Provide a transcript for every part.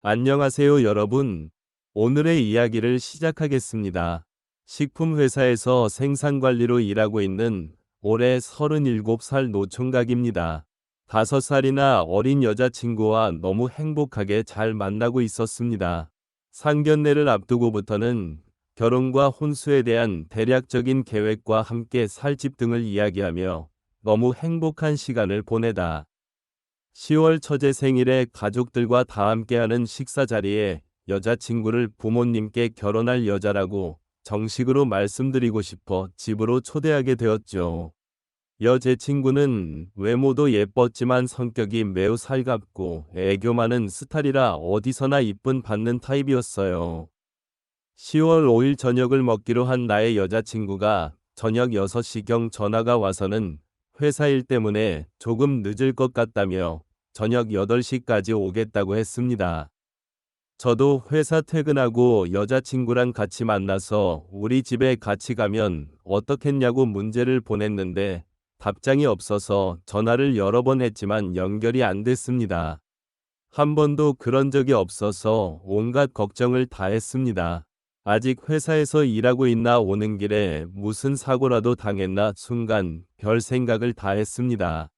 안녕하세요, 여러분. 오늘의 이야기를 시작하겠습니다. 식품회사에서 생산관리로 일하고 있는 올해 37살 노총각입니다. 5살이나 어린 여자친구와 너무 행복하게 잘 만나고 있었습니다. 상견례를 앞두고부터는 결혼과 혼수에 대한 대략적인 계획과 함께 살 집 등을 이야기하며 너무 행복한 시간을 보내다 10월 첫째 생일에 가족들과 다 함께하는 식사 자리에 여자친구를 부모님께 결혼할 여자라고 정식으로 말씀드리고 싶어 집으로 초대하게 되었죠. 제 친구는 외모도 예뻤지만 성격이 매우 살갑고 애교 많은 스타일이라 어디서나 이쁨 받는 타입이었어요. 10월 5일 저녁을 먹기로 한 나의 여자친구가 저녁 6시경 전화가 와서는 회사 일 때문에 조금 늦을 것 같다며 저녁 8시까지 오겠다고 했습니다. 저도 회사 퇴근하고 여자친구랑 같이 만나서 우리 집에 같이 가면 어떻겠냐고 문제를 보냈는데 답장이 없어서 전화를 여러 번 했지만 연결이 안 됐습니다. 한 번도 그런 적이 없어서 온갖 걱정을 다 했습니다. 아직 회사에서 일하고 있나 오는 길에 무슨 사고라도 당했나 순간 별 생각을 다 했습니다.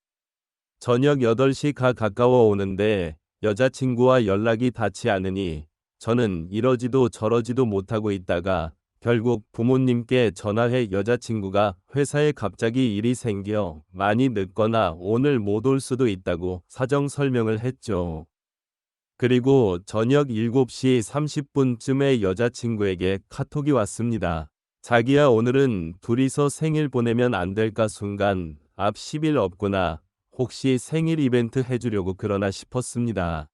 저녁 8시가 가까워 오는데 여자친구와 연락이 닿지 않으니 저는 이러지도 저러지도 못하고 있다가 결국 부모님께 전화해 여자친구가 회사에 갑자기 일이 생겨 많이 늦거나 오늘 못 올 수도 있다고 사정 설명을 했죠. 그리고 저녁 7시 30분쯤에 여자친구에게 카톡이 왔습니다. 자기야, 오늘은 둘이서 생일 보내면 안 될까? 순간 앞 10일 없구나. 혹시 생일 이벤트 해주려고 그러나 싶었습니다.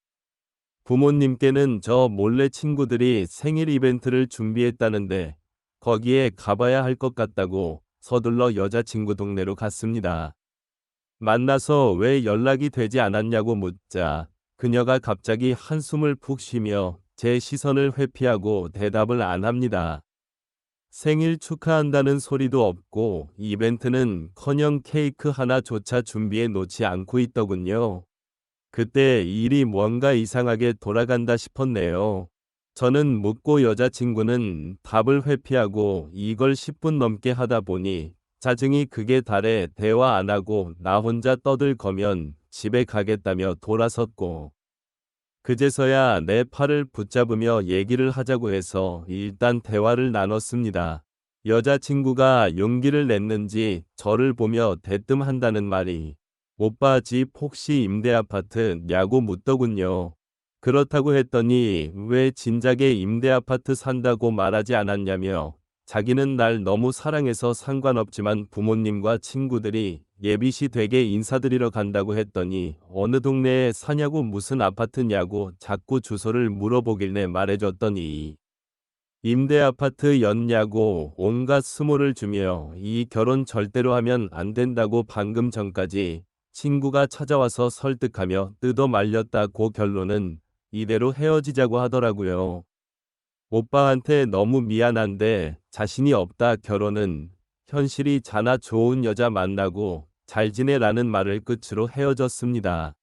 부모님께는 저 몰래 친구들이 생일 이벤트를 준비했다는데 거기에 가봐야 할 것 같다고 서둘러 여자친구 동네로 갔습니다. 만나서 왜 연락이 되지 않았냐고 묻자 그녀가 갑자기 한숨을 푹 쉬며 제 시선을 회피하고 대답을 안 합니다. 생일 축하한다는 소리도 없고 이벤트는커녕 케이크 하나조차 준비해 놓지 않고 있더군요. 그때 일이 뭔가 이상하게 돌아간다 싶었네요. 저는 묻고 여자친구는 답을 회피하고 이걸 10분 넘게 하다 보니 짜증이 극에 달해 대화 안 하고 나 혼자 떠들거면 집에 가겠다며 돌아섰고 그제서야 내 팔을 붙잡으며 얘기를 하자고 해서 일단 대화를 나눴습니다. 여자친구가 용기를 냈는지 저를 보며 대뜸한다는 말이 오빠 집 혹시 임대아파트냐고 묻더군요. 그렇다고 했더니 왜 진작에 임대아파트 산다고 말하지 않았냐며 자기는 날 너무 사랑해서 상관없지만 부모님과 친구들이 예비시 되게 인사드리러 간다고 했더니 어느 동네에 사냐고 무슨 아파트냐고 자꾸 주소를 물어보길래 말해줬더니 임대아파트였냐고 온갖 수모를 주며 이 결혼 절대로 하면 안 된다고 방금 전까지 친구가 찾아와서 설득하며 뜯어 말렸다고 결론은 이대로 헤어지자고 하더라고요. 오빠한테 너무 미안한데 자신이 없다 결혼은 현실이잖아 좋은 여자 만나고 잘 지내라는 말을 끝으로 헤어졌습니다.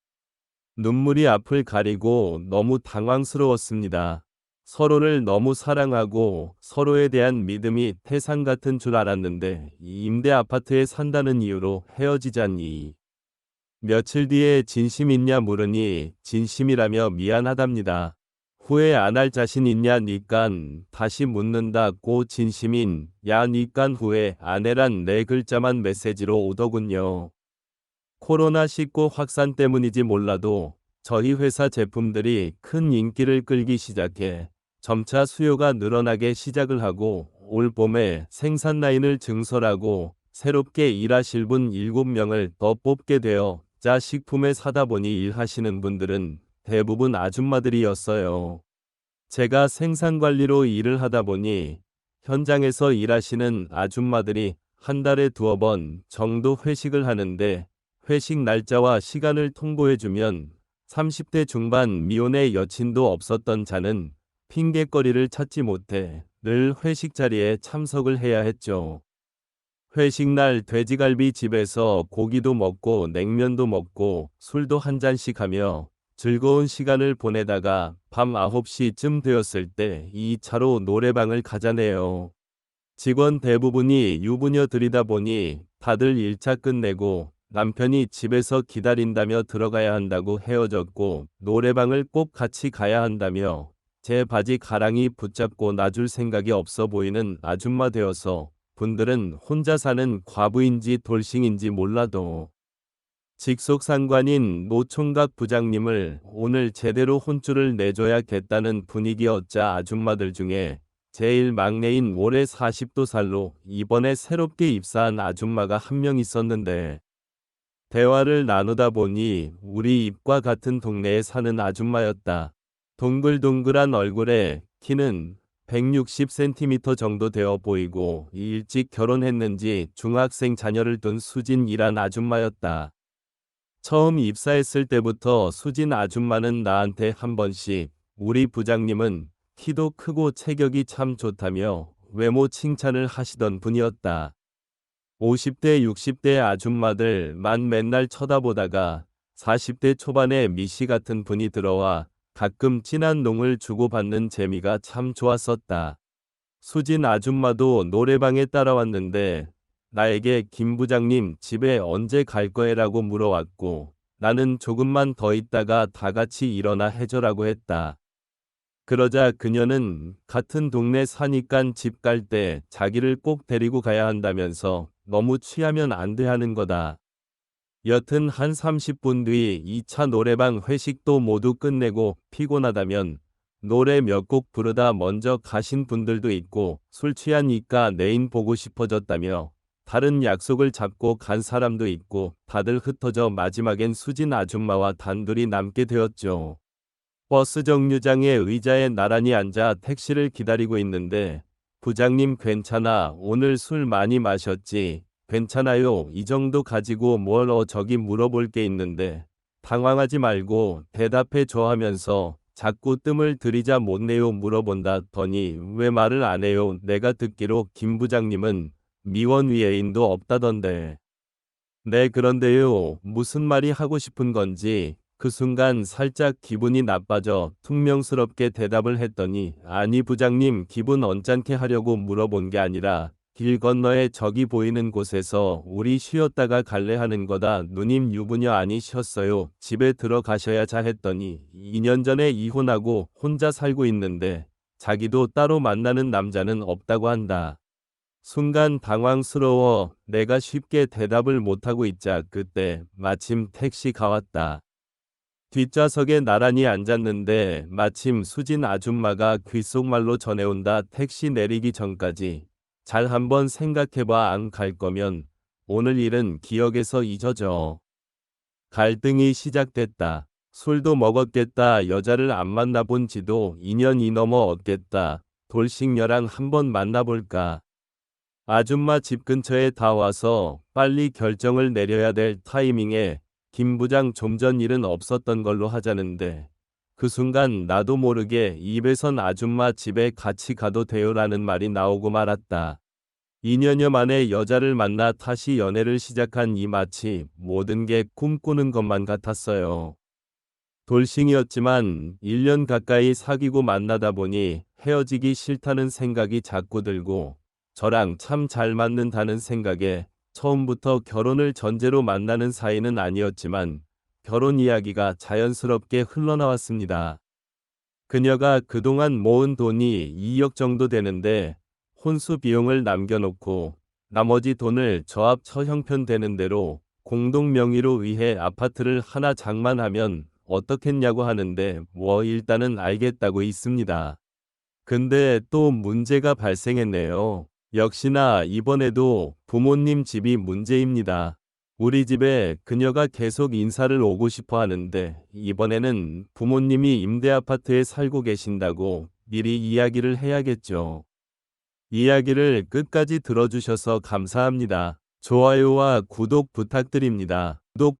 눈물이 앞을 가리고 너무 당황스러웠습니다. 서로를 너무 사랑하고 서로에 대한 믿음이 태산 같은 줄 알았는데 이 임대 아파트에 산다는 이유로 헤어지자니 며칠 뒤에 진심 있냐 물으니 진심이라며 미안하답니다. 후회 안 할 자신 있냐 니깐 다시 묻는다고 진심인 야 니깐 후회 안 해란 네 글자만 메시지로 오더군요. 코로나19 확산 때문인지 몰라도 저희 회사 제품들이 큰 인기를 끌기 시작해 점차 수요가 늘어나게 시작을 하고 올 봄에 생산 라인을 증설하고 새롭게 일하실 분 7명을 더 뽑게 되어 자 식품에 사다 보니 일하시는 분들은 대부분 아줌마들이었어요. 제가 생산관리로 일을 하다 보니 현장에서 일하시는 아줌마들이 한 달에 2번 정도 회식을 하는데 회식 날짜와 시간을 통보해주면 30대 중반 미혼의 여친도 없었던 자는 핑곗거리를 찾지 못해 늘 회식 자리에 참석을 해야 했죠. 회식 날 돼지갈비 집에서 고기도 먹고 냉면도 먹고 술도 한 잔씩 하며 즐거운 시간을 보내다가 밤 9시쯤 되었을 때 이 차로 노래방을 가자네요. 직원 대부분이 유부녀들이다 보니 다들 1차 끝내고 남편이 집에서 기다린다며 들어가야 한다고 헤어졌고 노래방을 꼭 같이 가야 한다며 제 바지 가랑이 붙잡고 놔줄 생각이 없어 보이는 아줌마 되어서 분들은 혼자 사는 과부인지 돌싱인지 몰라도 직속상관인 노총각 부장님을 오늘 제대로 혼쭐을 내줘야겠다는 분위기였자 아줌마들 중에 제일 막내인 올해 40도 살로 이번에 새롭게 입사한 아줌마가 한 명 있었는데 대화를 나누다 보니 우리 입과 같은 동네에 사는 아줌마였다. 동글동글한 얼굴에 키는 160cm 정도 되어 보이고 일찍 결혼했는지 중학생 자녀를 둔 수진이란 아줌마였다. 처음 입사했을 때부터 수진 아줌마는 나한테 한 번씩 우리 부장님은 키도 크고 체격이 참 좋다며 외모 칭찬을 하시던 분이었다. 50대 60대 아줌마들만 맨날 쳐다보다가 40대 초반의 미씨 같은 분이 들어와 가끔 진한 농을 주고받는 재미가 참 좋았었다. 수진 아줌마도 노래방에 따라왔는데 나에게 김 부장님 집에 언제 갈 거에라고 물어왔고 나는 조금만 더 있다가 다 같이 일어나 해줘라고 했다. 그러자 그녀는 같은 동네 사니깐 집 갈 때 자기를 꼭 데리고 가야 한다면서 너무 취하면 안 돼 하는 거다. 여튼 한 30분 뒤 2차 노래방 회식도 모두 끝내고 피곤하다면 노래 몇 곡 부르다 먼저 가신 분들도 있고 술 취하니까 내인 보고 싶어졌다며 다른 약속을 잡고 간 사람도 있고 다들 흩어져 마지막엔 수진 아줌마와 단둘이 남게 되었죠. 버스 정류장에 의자에 나란히 앉아 택시를 기다리고 있는데 부장님 괜찮아 오늘 술 많이 마셨지 괜찮아요 이 정도 가지고 뭘 저기 물어볼 게 있는데 당황하지 말고 대답해 줘 하면서 자꾸 뜸을 들이자 못내요 물어본다 더니 왜 말을 안 해요 내가 듣기로 김 부장님은 미원 위애인도 없다던데. 네 그런데요 무슨 말이 하고 싶은 건지 그 순간 살짝 기분이 나빠져 퉁명스럽게 대답을 했더니 아니 부장님 기분 언짢게 하려고 물어본 게 아니라 길 건너에 저기 보이는 곳에서 우리 쉬었다가 갈래 하는 거다. 누님 유부녀 아니셨어요. 집에 들어가셔야 자 했더니 2년 전에 이혼하고 혼자 살고 있는데 자기도 따로 만나는 남자는 없다고 한다. 순간 당황스러워 내가 쉽게 대답을 못하고 있자 그때 마침 택시가 왔다. 뒷좌석에 나란히 앉았는데 마침 수진 아줌마가 귓속말로 전해온다. 택시 내리기 전까지 잘 한번 생각해봐. 안 갈 거면 오늘 일은 기억에서 잊어줘. 갈등이 시작됐다. 술도 먹었겠다. 여자를 안 만나본 지도 2년이 넘어었겠다. 돌싱녀랑 한번 만나볼까. 아줌마 집 근처에 다 와서 빨리 결정을 내려야 될 타이밍에 김 부장 좀 전 일은 없었던 걸로 하자는데 그 순간 나도 모르게 입에선 아줌마 집에 같이 가도 돼요라는 말이 나오고 말았다. 2년여 만에 여자를 만나 다시 연애를 시작한 이 마치 모든 게 꿈꾸는 것만 같았어요. 돌싱이었지만 1년 가까이 사귀고 만나다 보니 헤어지기 싫다는 생각이 자꾸 들고 저랑 참 잘 맞는다는 생각에 처음부터 결혼을 전제로 만나는 사이는 아니었지만 결혼 이야기가 자연스럽게 흘러나왔습니다. 그녀가 그동안 모은 돈이 2억 정도 되는데 혼수 비용을 남겨놓고 나머지 돈을 저합 처형편 되는 대로 공동 명의로 의해 아파트를 하나 장만하면 어떻겠냐고 하는데 일단은 알겠다고 있습니다. 근데 또 문제가 발생했네요. 역시나 이번에도 부모님 집이 문제입니다. 우리 집에 그녀가 계속 인사를 오고 싶어 하는데 이번에는 부모님이 임대아파트에 살고 계신다고 미리 이야기를 해야겠죠. 이야기를 끝까지 들어주셔서 감사합니다. 좋아요와 구독 부탁드립니다. 구독